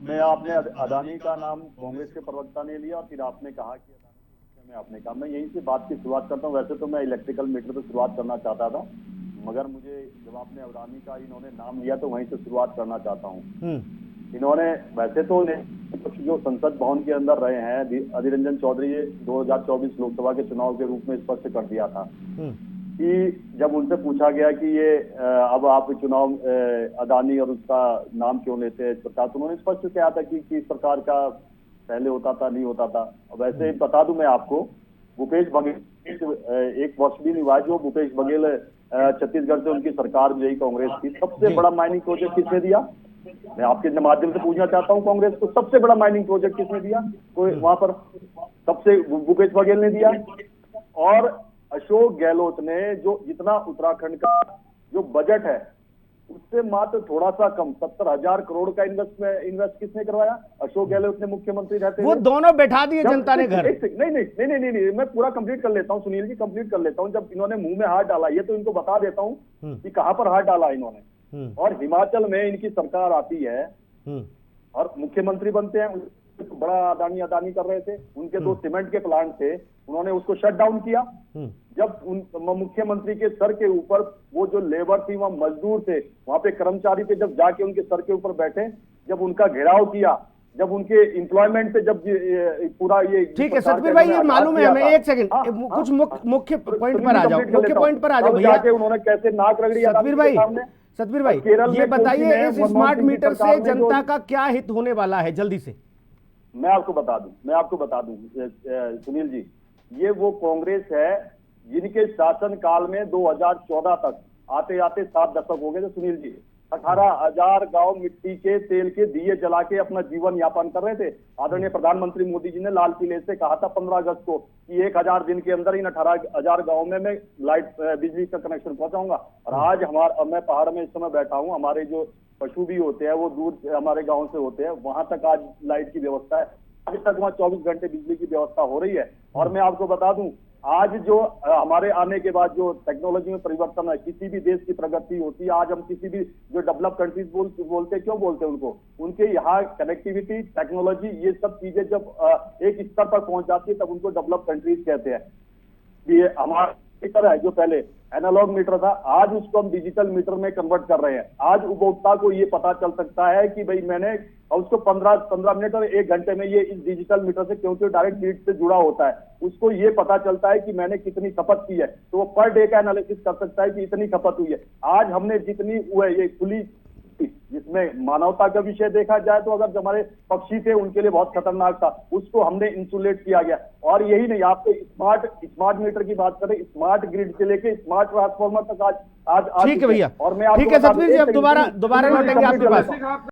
मैं आपने अदानी का नाम कांग्रेस के प्रवक्ता ने लिया और फिर आपने कहा कि अदानी के विषय में आपने कहा। मैं यहीं से बात की शुरुआत करता हूं। वैसे तो मैं इलेक्ट्रिकल मीटर से शुरुआत करना चाहता था, मगर मुझे जब आपने अदानी का इन्होंने नाम लिया तो वहीं से शुरुआत करना चाहता हूं। इन्होंने वैसे तो जो संसद भवन के अंदर रहे हैं अधीर रंजन चौधरी, 2024 लोकसभा के चुनाव के रूप में स्पष्ट कर दिया था कि जब उनसे पूछा गया कि ये अब आप चुनाव अदानी और उसका नाम क्यों लेते हैं प्रकार, तो उन्होंने स्पष्ट किया था कि किस प्रकार का पहले होता था, नहीं होता था। वैसे बता दूं मैं आपको, भूपेश बघेल एक वर्ष भी नहीं हुआ जो भूपेश बघेल छत्तीसगढ़ से उनकी सरकार भी रही कांग्रेस की, सबसे बड़ा माइनिंग प्रोजेक्ट किसने दिया? मैं आपके माध्यम से पूछना चाहता हूं, कांग्रेस को सबसे बड़ा माइनिंग प्रोजेक्ट किसने दिया? कोई वहां पर सबसे भूपेश बघेल ने दिया। और अशोक गहलोत ने जो जितना उत्तराखंड का जो बजट है उससे मात्र थोड़ा सा कम 70,000 करोड़ का इन्वेस्ट किसने करवाया? अशोक गहलोत ने मुख्यमंत्री रहते वो दोनों बैठा दिए जनता ने घर। नहीं, मैं पूरा कंप्लीट कर लेता हूं सुनील जी, कंप्लीट कर लेता हूं। जब इन्होंने मुंह में हाथ डाला, ये तो इनको बता देता हूं कि कहां पर हाथ डाला इन्होंने। और हिमाचल में इनकी सरकार आती है और मुख्यमंत्री बनते हैं, तो बड़ा अदानी कर रहे थे। उनके 2 सीमेंट के प्लांट थे, उन्होंने उसको शट डाउन किया। जब मुख्यमंत्री के सर के ऊपर वो जो लेबर थी, वहां मजदूर थे, वहां पे कर्मचारी थे, जब जाके उनके सर के ऊपर बैठे, जब उनका घेराव किया, जब उनके एम्प्लॉयमेंट पे जब पूरा ये ठीक है सतबीर भाई, ये मालूम है हमें। एक सेकंड, कुछ मुख्य पॉइंट पर आ जाओ, मुख्य पॉइंट पर आ जाओ भैया। उन्होंने कैसे नाक रगड़ी सतबीर भाई ये बताइए, इस स्मार्ट मीटर से जनता का क्या हित होने वाला है? जल्दी से मैं आपको बता दूं सुनील जी, ये वो कांग्रेस है जिनके शासन काल में 2014 तक आते आते 7 दशक हो गए थे सुनील जी। 18,000 गांव मिट्टी के तेल के दिए जला के अपना जीवन यापन कर रहे थे। आदरणीय प्रधानमंत्री मोदी जी ने लाल किले से कहा था 15 अगस्त को कि 1000 दिन के अंदर इन 18,000 गाँव में मैं बिजली का कनेक्शन पहुंचाऊंगा। और आज मैं पहाड़ में इस समय बैठा हूं, हमारे जो पशु भी होते हैं वो दूर हमारे गांव से होते हैं, वहां तक आज लाइट की व्यवस्था है। अभी तक वहां 24 घंटे बिजली की व्यवस्था हो रही है। और मैं आपको बता दूं, आज जो हमारे आने के बाद जो टेक्नोलॉजी में परिवर्तन है, किसी भी देश की प्रगति होती है, आज हम किसी भी जो डेवलप कंट्रीज बोलते क्यों बोलते हैं उनको, उनके यहाँ कनेक्टिविटी, टेक्नोलॉजी, ये सब चीजें जब एक स्तर पर पहुंच जाती है तब उनको डेवलप कंट्रीज कहते हैं। ये हमारा मीटर है जो पहले एनालॉग मीटर था, आज उसको हम डिजिटल मीटर में कन्वर्ट कर रहे हैं। आज उपभोक्ता को ये पता चल सकता है कि भाई मैंने उसको 15 मिनट और 1 घंटे में ये इस डिजिटल मीटर से, क्योंकि डायरेक्ट ग्रिड से जुड़ा होता है, उसको ये पता चलता है कि मैंने कितनी खपत की है, तो वो पर डे का एनालिसिस कर सकता है कि इतनी खपत हुई है। आज हमने जितनी ये खुली, जिसमें मानवता का विषय देखा जाए तो अगर हमारे पक्षी थे उनके लिए बहुत खतरनाक था, उसको हमने इंसुलेट किया गया। और यही नहीं, आपको स्मार्ट मीटर की बात करें, स्मार्ट ग्रिड से लेके स्मार्ट ट्रांसफार्मर तक आज ठीक है भैया। और मैं ठीक है सतबीर जी, अब दोबारा लौटेंगे आपके पास।